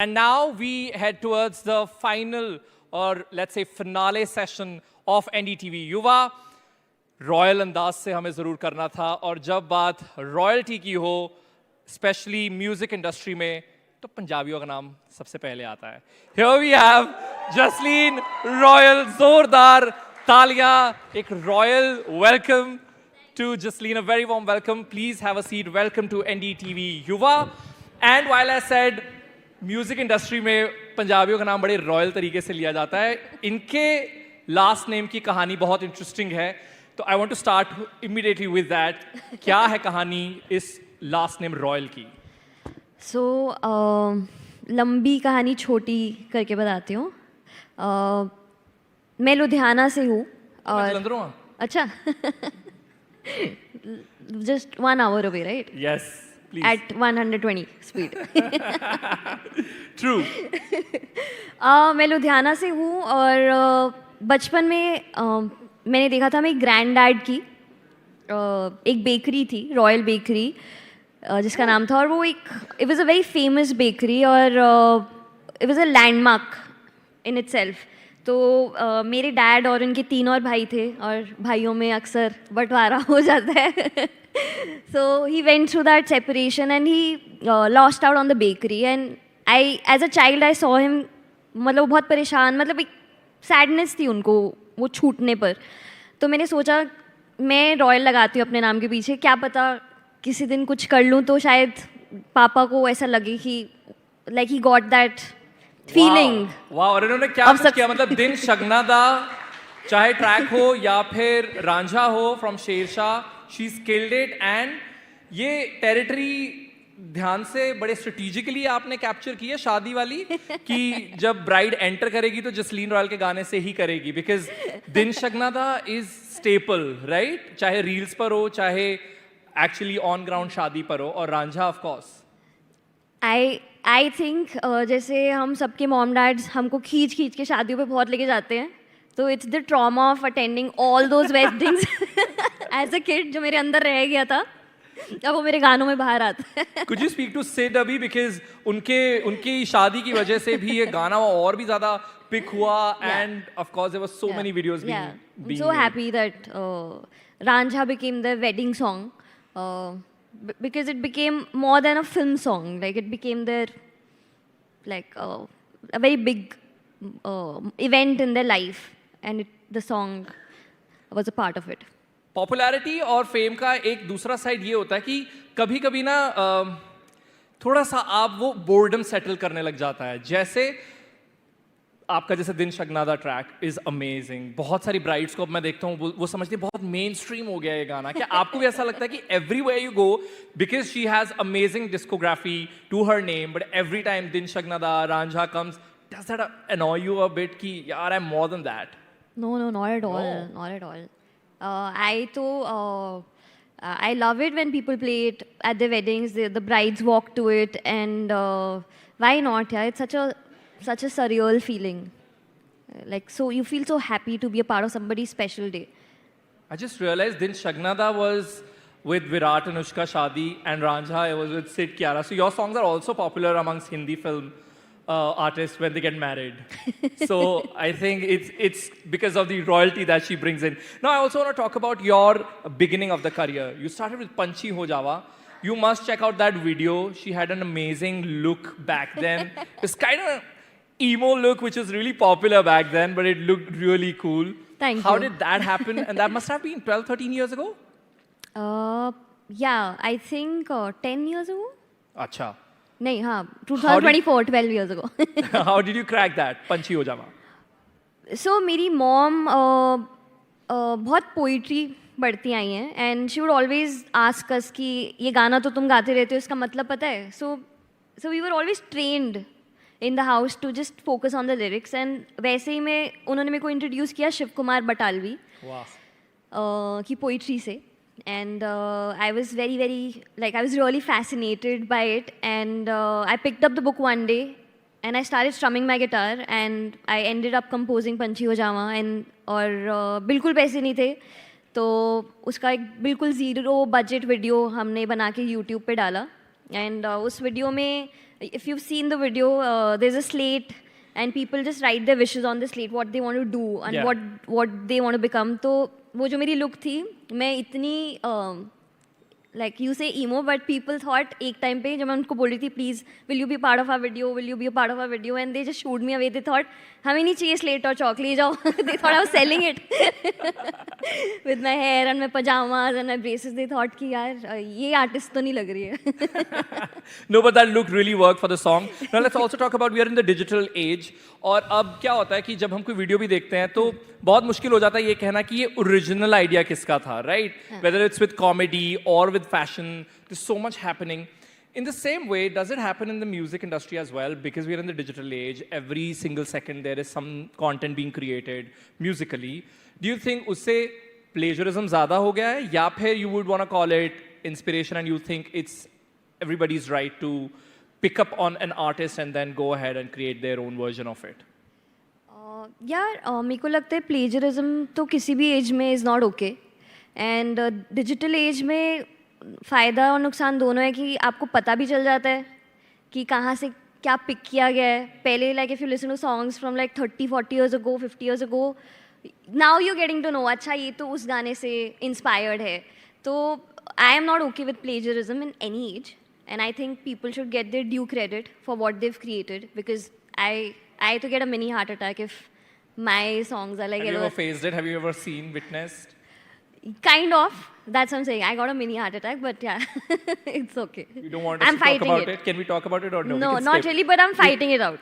And now we head towards the final, or let's say finale session of NDTV युवा. Royal अंदाज से हमें ज़रूर करना था, और जब बात रॉयल्टी की हो, स्पेशली म्यूजिक इंडस्ट्री में, तो पंजाबियों का नाम सबसे पहले आता है. Here we have Jasleen royal. जोरदार तालियां. एक royal welcome to Jasleen, a very warm welcome. Please have a seat. Welcome to NDTV युवा. And while I said music industry में पंजाबियों का नाम बड़े रॉयल तरीके से लिया जाता है, इनके लास्ट नेम की कहानी बहुत इंटरेस्टिंग है, तो I want to start immediately with that. क्या है कहानी इस लास्ट नेम रॉयल की? सो लंबी कहानी छोटी करके बताती हूँ. मैं लुधियाना से हूँ और जलंधर हूँ. अच्छा just 1 hour away, right? Yes, please. At 120 speed. True. मैं लुधियाना से हूँ और बचपन में मैंने देखा था मेरी ग्रैंड डैड की एक बेकरी थी, रॉयल बेकरी जिसका नाम था, और वो it was a very famous bakery और it was a landmark in itself. तो मेरे डैड और उनके 3 और भाई थे, और भाइयों में अक्सर बंटवारा हो जाता है. So he went through that separation and he lost out on the bakery, and as a child I saw him, मतलब वो बहुत परेशान, मतलब एक सैडनेस थी उनको वो छूटने पर. तो मैंने सोचा मैं रॉयल लगाती हूँ अपने नाम के पीछे, क्या पता किसी दिन कुछ कर लूँ तो शायद पापा को ऐसा लगे कि like he got that feeling. वाह. और इन्होंने क्या कुछ किया, मतलब दिन शगनादा, चाहे ट्रैक हो या फिर रांझा हो from Shershaah, she skilled it. And ये टेरिटरी ध्यान से बड़े स्ट्रेटेजिकली आपने कैप्चर की है, शादी वाली, कि जब ब्राइड एंटर करेगी तो जसलीन रॉयल के गाने से ही करेगी, बिकॉज दिन शगनादा इज स्टेपल, राइट? चाहे रील्स पर हो, चाहे एक्चुअली ऑन ग्राउंड शादी पर हो, और Ranjha of course. I think जैसे हम सबके मॉम डैड्स हमको खींच खींच के शादियों पे बहुत लेके जाते हैं, तो it's the trauma of attending all those weddings as a kid जो मेरे अंदर रह गया था, अब वो मेरे गानों में बाहर आता है. Could you speak to Sid अभी, because उनकी शादी की वजह से भी ये गाना और भी ज़्यादा पिक हुआ, and of course there were so many videos being I'm so happy that Ranjha became the wedding song because it became more than a film song. Like it became their a very big event in their life, and the song was a part of it. Popularity और fame का एक दूसरा side ये होता है कि कभी कभी ना थोड़ा सा आप वो बोर्डम सेटल करने लग जाता है. जैसे आपका जैसे दिन शगनादा ट्रैक इज अमेजिंग. बहुत सारी ब्राइड्स को अब मैं देखता हूँ वो समझती है बहुत मेन स्ट्रीम हो गया ये गाना. क्या आपको भी ऐसा लगता है कि everywhere you go, because she has amazing discography to her name, but every time Din Shagna Da, Ranjha comes, does that annoy you a bit कि यार I am more than that? No, not at all. No. Not at all. I love it when people play it at their weddings. The brides walk to it, and why not? Yeah, it's such a surreal feeling. Like, so you feel so happy to be a part of somebody's special day. I just realized Din Shagnada was with Virat Anushka Shadi, and Ranjha was with Sid Kiara. So your songs are also popular amongst Hindi film artists when they get married. So I think it's because of the royalty that she brings in. Now I also want to talk about your beginning of the career. You started with Panchi Ho Jawa. You must check out that video. She had an amazing look back then. It's kind of emo look, which is really popular back then, but it looked really cool. Thank How you. did that happen? And that must have been 12, 13 years ago? Yeah, I think 10 years ago. Acha. नहीं, हाँ, 2024, 12 years ago. How did you crack that, Panchi Ho Jawa? So मेरी mom बहुत poetry पढ़ती आई हैं, and she would always ask us कि ये गाना तो तुम गाते रहते हो, इसका मतलब पता है? So we were always trained in the house to just focus on the lyrics. And वैसे ही उन्होंने मेरे को इंट्रोड्यूस किया शिव कुमार बटालवी की पोइट्री से. And I was I was really fascinated by it, and I picked up the book one day and I started strumming my guitar, and I ended up composing Panchi Ho Jawa. And और बिल्कुल पैसे नहीं थे, तो उसका एक बिल्कुल zero budget video हमने बना के YouTube पे डाला. एंड उस वीडियो में if you've seen the video, there's a slate and people just write their wishes on the slate, what they want to do and Yeah. what they want to become. तो वो जो मेरी look थी, मैं इतनी like you say emo, but people thought एक time पे जब मैं उनको बोल रही थी please will you be a part of our video, and they just shooed me away. They thought हमें नहीं चाहिए slate और chalk, ले जाओ. They thought I was selling it with my hair and my pajamas and my braces. They thought कि यार ये artist तो नहीं लग रही है. No, but that look really worked for the song. Now let's also talk about we are in the digital age. और अब क्या होता है कि जब हम कोई वीडियो भी देखते हैं तो बहुत मुश्किल हो जाता है ये कहना कि ये ओरिजिनल आइडिया किसका था, right? Whether it's with comedy or with fashion, there's so much happening. In the same way, does it happen in the music industry as well? Because we are in the digital age, every single second there is some content being created musically. Do you think उससे plagiarism ज़्यादा हो गया है या फिर you would want to call it inspiration and you think it's everybody's right to pick up on an artist and then go ahead and create their own version of it? यार मेरे को लगता है प्लेजरिज्म तो किसी भी as में is not okay. And digital age में फ़ायदा और नुकसान दोनों है कि आपको पता भी चल जाता है कि कहाँ से क्या पिक किया गया है. पहले like if you listen to songs from like 30-40 years ago, 50 years ago, now you getting to know अच्छा ये तो उस गाने से इंस्पायर्ड है. तो I am not okay with plagiarism in any age, and I think people should get their due credit for what they've created, because I to get a mini heart attack if my songs are like Have you ever faced it? Have you ever seen, witnessed? kind of. That's what I'm saying. I got a mini heart attack, but yeah, it's okay. You don't want us I'm to talk fighting about it? Can we talk about it or no? We No, can not skip. really, but I'm fighting it out.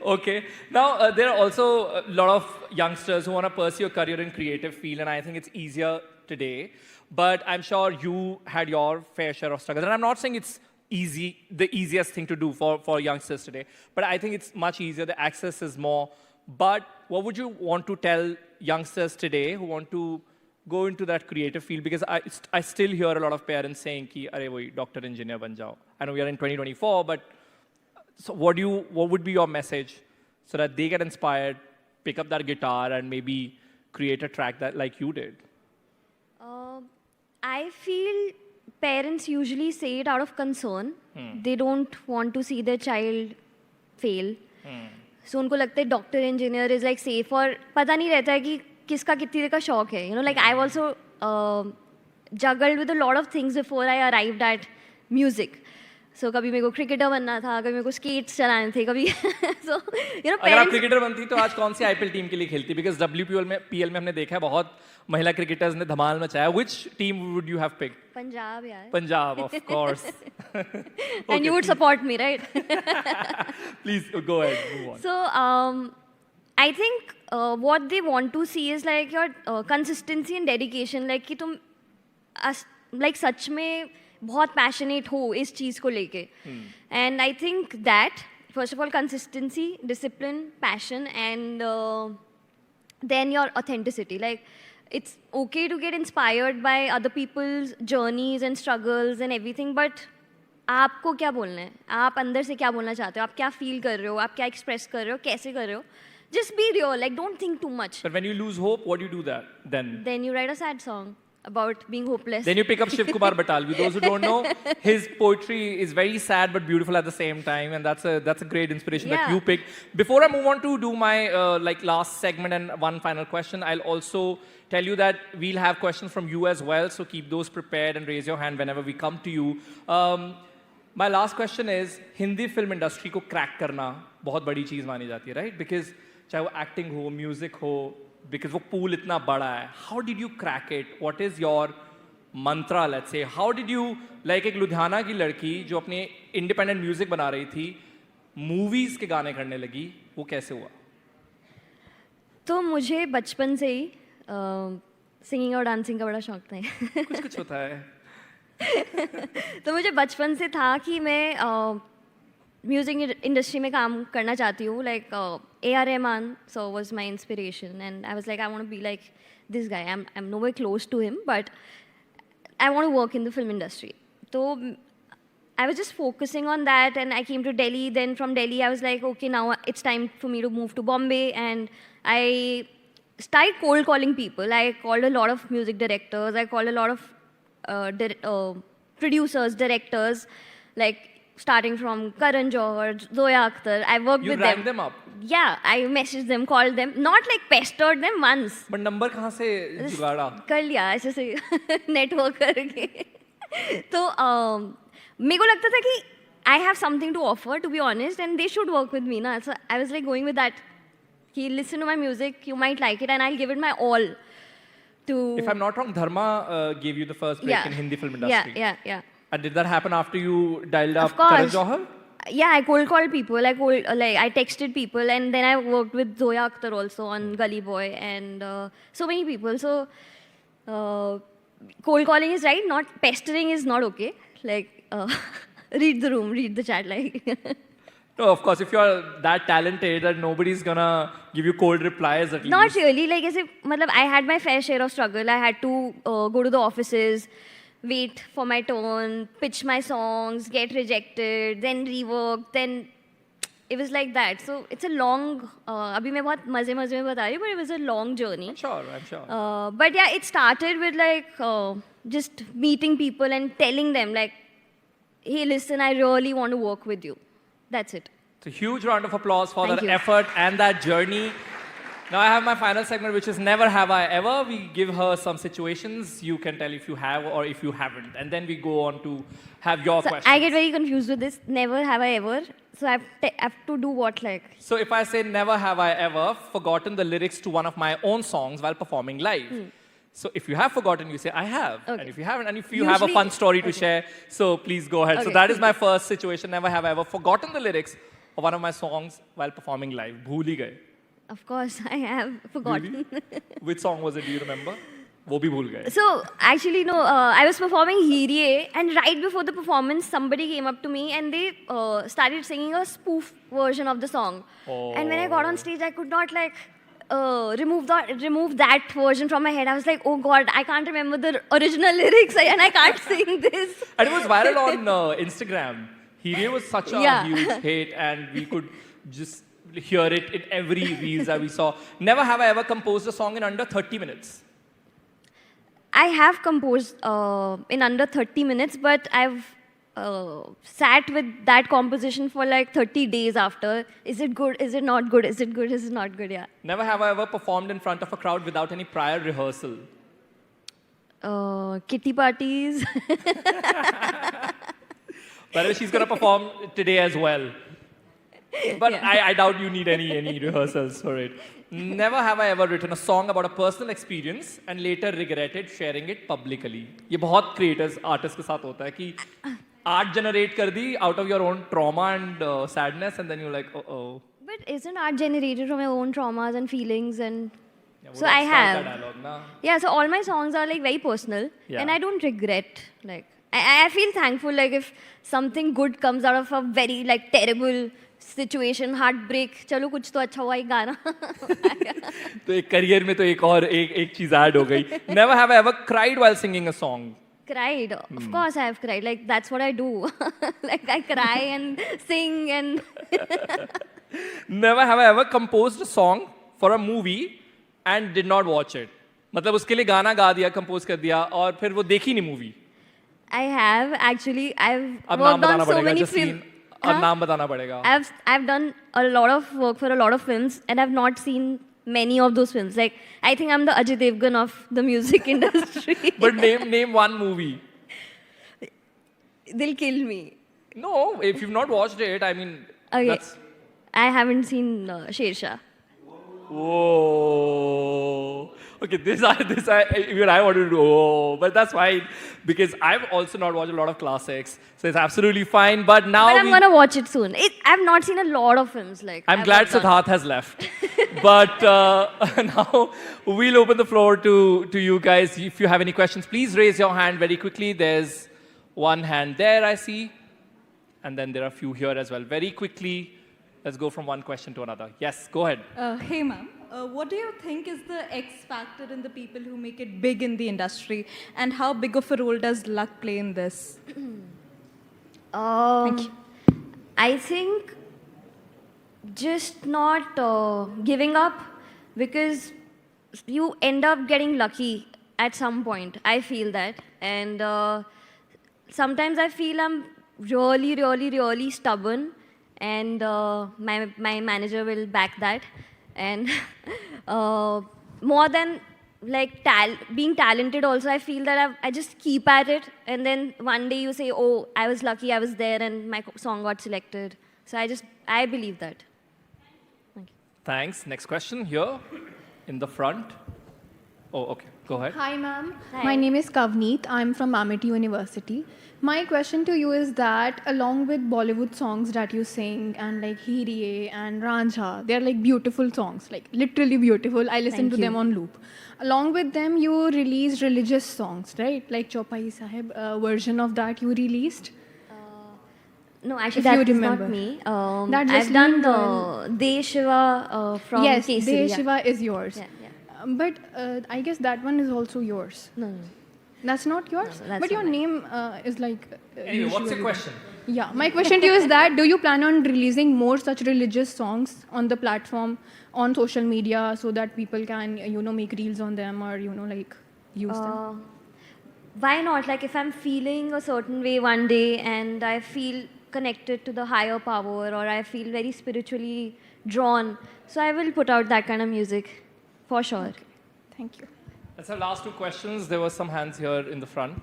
Okay. Now, there are also a lot of youngsters who want to pursue a career in creative field, and I think it's easier today. But I'm sure you had your fair share of struggles. And I'm not saying it's easy, the easiest thing to do for youngsters today. But I think it's much easier. The access is more. But what would you want to tell youngsters today who want to go into that creative field? Because I still hear a lot of parents saying ki arey wohi doctor engineer ban jao. I know we are in 2024, but so what would be your message so that they get inspired, pick up that guitar and maybe create a track that like you did? I feel parents usually say it out of concern. They don't want to see their child fail. So उनको लगता है doctor engineer is like safe, और पता नहीं रहता है कि किसका कितनी देर का शौक है. You know like I also juggled with a lot of things before I arrived at music. So कभी मेरे को क्रिकेटर बनना था, कभी मेरे को स्केट्स चलाने थे, कभी सो यू नो अगर आप क्रिकेटर बनती तो आज कौन सी आईपीएल टीम के लिए खेलती? बिकॉज WPL में PL में हमने देखा है बहुत महिला क्रिकेटर्स ने धमाल मचाया. Which team would you have picked? Punjab यार. Punjab, of course. And you would support me right? Please go ahead, move on. So I think what they want to see is like your consistency and dedication. Like कि तुम like सच में बहुत passionate हो इस चीज़ को लेके. And I think that first of all consistency, discipline, passion, and then your authenticity. Like it's okay to get inspired by other people's journeys and struggles and everything, but आपको क्या बोलना है, आप अंदर से क्या बोलना चाहते हो, आप क्या फील कर रहे हो, आप क्या एक्सप्रेस कर रहे हो, कैसे कर रहे हो. Just be real, like don't think too much. But when you lose hope, what do you do that then? Then you write a sad song about being hopeless. Then you pick up Shiv Kumar Batalvi. Those who don't know, his poetry is very sad but beautiful at the same time, and that's a great inspiration that Yeah. you picked. Before I move on to do my like last segment and one final question, I'll also tell you that we'll have questions from you as well, so keep those prepared and raise your hand whenever we come to you. My last question is, Hindi film industry को crack करना बहुत बड़ी चीज़ मानी जाती है, right? Because चाहे वो acting हो, music हो, because वो pool इतना बड़ा है. How did you crack it? What is your mantra, let's say? How did you, like एक लुधियाना की लड़की जो अपने independent music बना रही थी, movies के गाने करने लगी, वो कैसे हुआ? तो मुझे बचपन से ही सिंगिंग और डांसिंग का बड़ा शौक था. कुछ कुछ होता है. तो मुझे बचपन से था कि मैं म्यूजिक इंडस्ट्री में काम करना चाहती हूँ. Like A.R. Rahman so was my inspiration, and I was like I want to be like this guy. I am no way close to him, but I want to work in the film industry. So I was just focusing on that, and I came to Delhi. Then from Delhi, I was like, okay, now it's time for me to move to Bombay, and I started cold calling people. I called a lot of music directors. I called a lot of producers, directors, like starting from Karan Johar, Zoya Akhtar. I worked You with rang them. them up. Yeah, I messaged them, called them, not like pestered them once. But number कहाँ से जुगाड़ा? कर लिया ऐसे से network करके तो मेरे को लगता था कि I have something to offer to be honest and they should work with me ना so I was like going with that कि listen to my music you might like it and I will give it my all to If I'm not wrong, Dharma gave you the first break in Hindi film industry. yeah And did that happen after you dialed of up Karan course Johar? yeah I cold called people I texted people and then I worked with Zoya Akhtar also on Gully Boy and so many people so cold calling is right not pestering is not okay like read the room read the chat like No, of course, if you're that talented that nobody's gonna give you cold replies at not least. really like as if matlab, I had my fair share of struggle I had to go to the offices wait for my turn pitch my songs get rejected then rework then it was like that so it's a long abhi main bahut maze mein bata rahi hu but it was a long journey I'm sure. But yeah, it started with like just meeting people and telling them like, hey, listen, I really want to work with you. That's it. So huge round of applause for Thank that you. effort and that journey. Now I have my final segment, which is Never Have I Ever. We give her some situations. You can tell if you have or if you haven't. And then we go on to have your So questions. I get very confused with this. Never have I ever. So I have to do what like? So if I say never have I ever forgotten the lyrics to one of my own songs while performing live. So if you have forgotten, you say I have. Okay. And if you haven't, and if you have a Usually- fun story to share, so please go ahead. So Okay. that is my first situation. Never have I ever forgotten the lyrics of one of my songs while performing live. Bhool hi gaye. Of course, I have forgotten. Really? Which song was it? Do you remember? वो भी भूल गए. So actually, no. I was performing Hirie, and right before the performance, somebody came up to me and they started singing a spoof version of the song. And when I got on stage, I could not like remove that version from my head. I was like, oh God, I can't remember the original lyrics and I can't sing this. And it was viral on Instagram. Hirie was such a Yeah. huge hit, and we could just hear it in every reels that we saw. Never have I ever composed a song in under 30 minutes. I have composed in under 30 minutes, but I've sat with that composition for like 30 days after. Is it good? Is it not good? Is it good? Is it not good? Yeah. Never have I ever performed in front of a crowd without any prior rehearsal. Kitty parties. By the way, she's going to perform today as well. But I doubt you need any rehearsals for it. Never have I ever written a song about a personal experience and later regretted sharing it publicly. ये बहुत creators, artists के साथ होता है कि art generate कर दी out of your own trauma and sadness, and then you're like, oh. But isn't art generated from your own traumas and feelings and Yeah, so I that's not have. the dialogue, na? Yeah, so all my songs are like very personal Yeah. and I don't regret like I feel thankful like if something good comes out of a very like terrible situation, heartbreak, चलो कुछ तो अच्छा हुआ एक गाना. तो एक career में तो एक और एक चीज add हो गई. Never have I ever cried while singing a song. Cried. Of course I have cried. Like that's what I do. Like I cry and sing and Never have I ever composed a song for a movie and did not watch it. मतलब उसके लिए गाना गा दिया, compose कर दिया और फिर वो देखी नहीं movie. I have actually I've अब नाम worked on बताना so पड़ेगा. many Justine, films. अब नाम बताना पड़ेगा. I've done a lot of work for a lot of films and I've not seen many of those films. Like I think I'm the Ajay Devgan of the music industry. But name one movie. They'll kill me. No, if you've not watched it, I mean, Okay. that's. I haven't seen Shersha. Whoa. Okay, this even I wanted to do, oh, but that's fine because I've also not watched a lot of classics, so it's absolutely fine. But now But I'm gonna watch it soon. I've not seen a lot of films. Like I'm I've glad worked on. Siddharth has left. But now we'll open the floor to you guys. If you have any questions, please raise your hand very quickly. There's one hand there, I see. And then there are a few here as well. Very quickly, let's go from one question to another. Yes, go ahead. Hey, ma'am. What do you think is the X factor in the people who make it big in the industry? And how big of a role does luck play in this? Thank you. I think just not giving up because you end up getting lucky at some point. I feel that. And sometimes I feel I'm really, really, really stubborn, and my manager will back that. And more than like being talented, also I feel that I just keep at it, and then one day you say, "Oh, I was lucky, I was there, and my song got selected." So I believe that. Thank you. Thanks. Next question here in the front. Oh, okay. Go ahead. Hi, ma'am. Hi. My name is Kavneet. I'm from Amity University. My question to you is that along with Bollywood songs that you sing and like Hiriye and Ranjha, they're like beautiful songs, like literally beautiful. I listen Thank to you. them on loop. Along with them, you released religious songs, right? Like Chaupai Sahib version of that you released. No, actually, If you that's remember. not me. That I've done Jasleen De Shiva from yes, Kesari. De Yeah. Shiva is yours. Yeah, yeah. But I guess that one is also yours. No, no. That's not yours? No, that's but your not name is like... Anyway, what's your usually- question? Yeah, my question to you is that do you plan on releasing more such religious songs on the platform, on social media, so that people can, make reels on them or, like use them? Why not? Like, if I'm feeling a certain way one day and I feel connected to the higher power, or I feel very spiritually drawn, so I will put out that kind of music for sure. Thank you. That's our last two questions. There were some hands here in the front.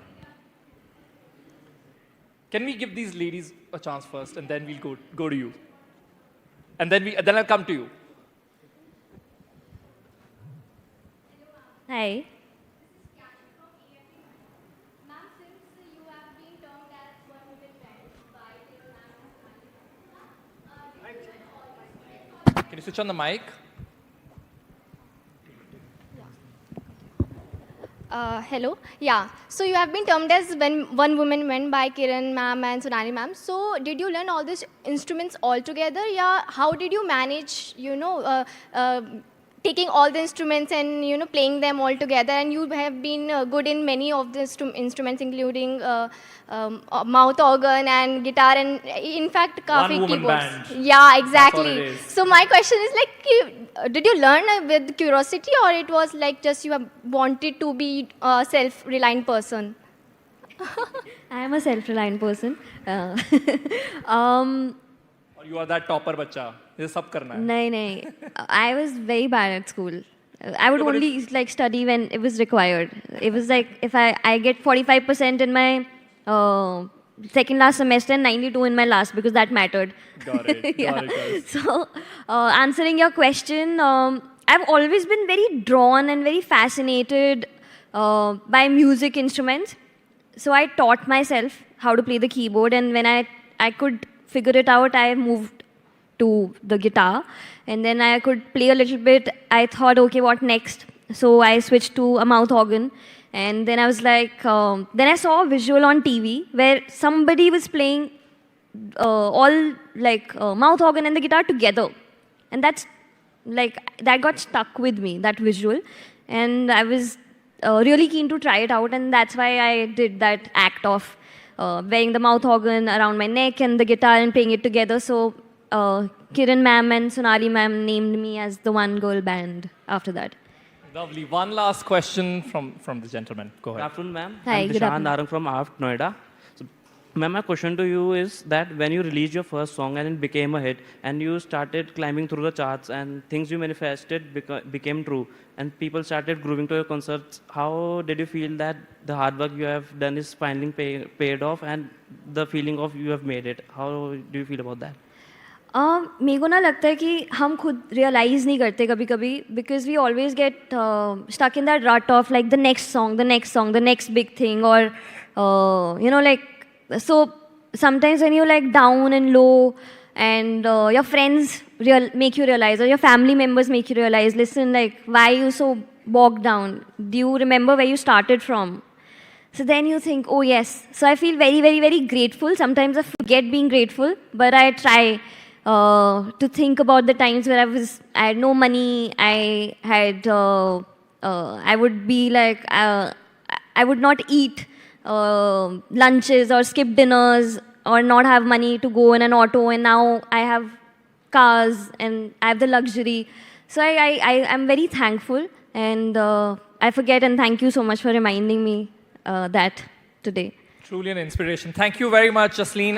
Can we give these ladies a chance first, and then we'll go to you, and then I'll come to you. Hi. Can you switch on the mic? Hello. Yeah. So you have been termed as when one woman went by Kiran ma'am and Sonali ma'am. So did you learn all these instruments all together? Yeah. How did you manage, taking all the instruments and playing them all together? And you have been good in many of the instruments, including mouth organ and guitar, and in fact, kafi One-woman keyboards. band. Yeah, exactly. it is. So my question is like, did you learn with curiosity, or it was like just you have wanted to be a self-reliant person? I am a self-reliant person. Or you are that topper bacha? ये सब करना है. No. I was very bad at school. I would No, but only like study when it was required. It was like if I get 45% in my second last semester and 92 in my last, because that mattered. Got it. Got it. So, answering your question, I've always been very drawn and very fascinated by music instruments. So I taught myself how to play the keyboard, and when I could figure it out, I moved to the guitar, and then I could play a little bit. I thought, okay, what next? So I switched to a mouth organ, and then I was like, then I saw a visual on TV where somebody was playing all like mouth organ and the guitar together, and that got stuck with me, that visual, and I was really keen to try it out, and that's why I did that act of wearing the mouth organ around my neck and the guitar and playing it together. So Kiran ma'am and Sonali ma'am named me as the one girl band after that. Lovely. One last question from the gentleman. Go Good ahead. afternoon, ma'am. Hi, I'm good Dishan afternoon. Narang from AFT, Noida. So, ma'am, my question to you is that when you released your first song and it became a hit, and you started climbing through the charts and things you manifested became true, and people started grooving to your concerts, how did you feel that the hard work you have done is finally paid off, and the feeling of you have made it? How do you feel about that? मेरे को ना लगता है कि हम खुद realise नहीं करते कभी कभी, because we always get stuck in that rut of like the next song, the next big thing, और like, so sometimes when you're like down and low, and your friends make you realize, or your family members make you realize, listen, like, why are you so bogged down? Do you remember where you started from? So then you think, oh yes. So I feel very, very, very grateful. Sometimes I forget being grateful, but I try to think about the times where I had no money. I would be like, I would not eat lunches or skip dinners or not have money to go in an auto, and now I have cars and I have the luxury. So I am very thankful, and I forget, and thank you so much for reminding me that today. Truly an inspiration. Thank you very much, Jasleen.